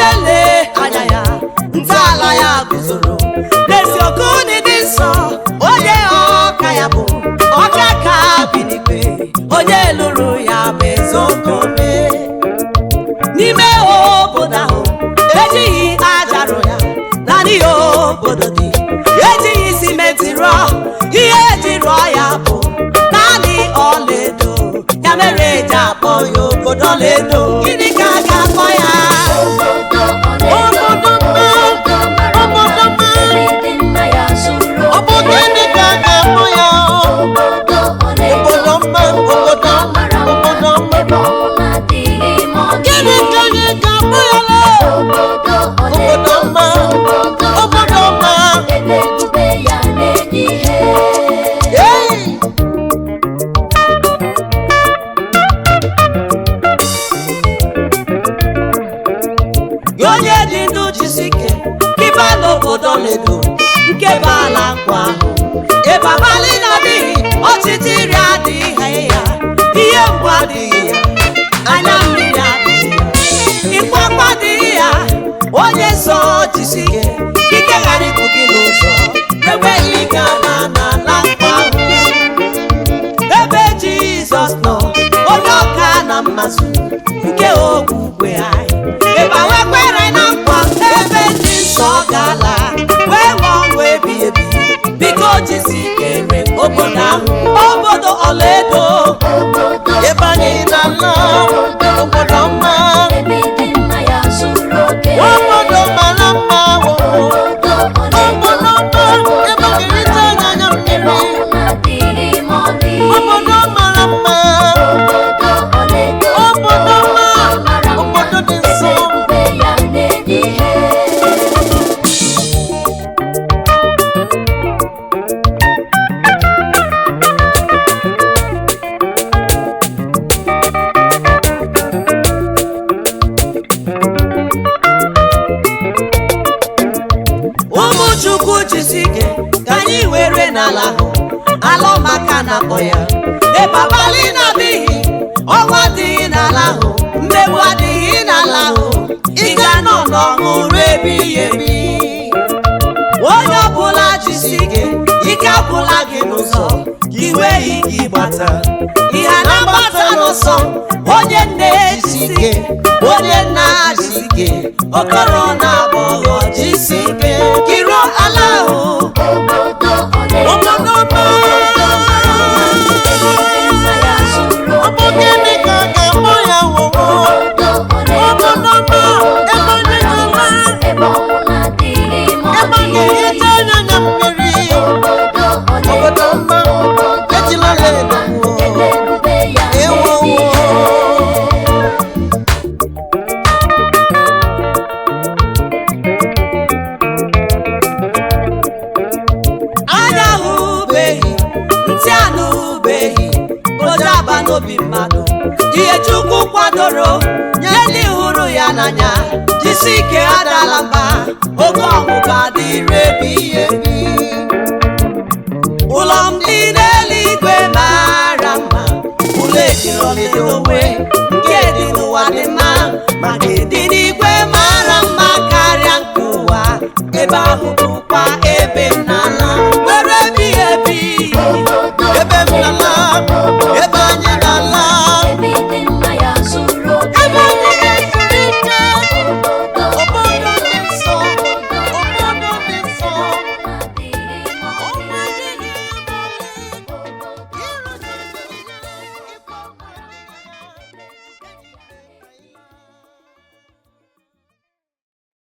emele anya ya ntọala ya guzoro n'eziokwu n'ịdị nsọ onye ọka ya bụ ọka ka bi n'igwe onye lụrụ ya bụ eziokwu n'ime obodo ahụ ejighị aja rụ ya naanị obodo dị ejighị simenti rụọ ihe eji rụọ ya bụ naanị ọlaedo ya mere eji akpọ ya obodo ọlaedo. Gịnị ka a ga-akpọ ya? Onye dị ndụ jisike kiba n'obodo ọlaedo nke bụ ala nkwa ahụ ebe abalị na-adịghị ọchịchịrị adịghị ya ihe mgbu adịghị ya anya mmiri adịghị ya ịkpọkpọ adịghị ya onye nsọ jisike ike ghara ịbụ gị n'ụzọ ebe ị ga-ala n'ala nkwa ahụ ebe Jizọs nọ onye ọka na mmasị nke okwukwe anyị ebe awekwere na nkwa ebe dị nsọ gala wee nwụọ ọnwụ ebighị ebi biko jisike re obodo ahụ obodo ọlaedo ebe anyị na-ala obodo mma obodo mara mma obodo mma ebe ga-erite anya mmiri obodo mara mma obodo mma obodo dị nsọ. Ụmụ Chukwu jisike ka anyị were n'ala ahụ ala ọmaka na-akpọ ya ebe abalị na-adịghị ọnwa adịghị n'ala ahụ mmegbu adịghị n'ala ahụ ị ga-anọ n'ọhụrụ ebighị ebi. Onye ọbụla jisike ike agwụla gị n'ụzọ gị nweghị ike ịgbata ihe na-agbata n'ụsọ onye nne jisike onye nna jisike okoro na agbọghọ jisike kiro ala ahụ obodo mma ọ bụ gịnị ka a ga-akpọ ya wowo obodo mma ebe ndị mma ebe ga-ehicha anya na mmiri obodo mma ejila ọlaedo ewo anya ahụbeghị ntị anụbeghị oje aba n'obi mmadụ ihe Chukwu kwadoro nye ndị hụrụ ya n'anya jisike adala mba oge ọnwụ ga-adịrị ebighị ebi. Ụlọ m dị n'eluigwe mara mma ụlọ ejiri ọlaedo wee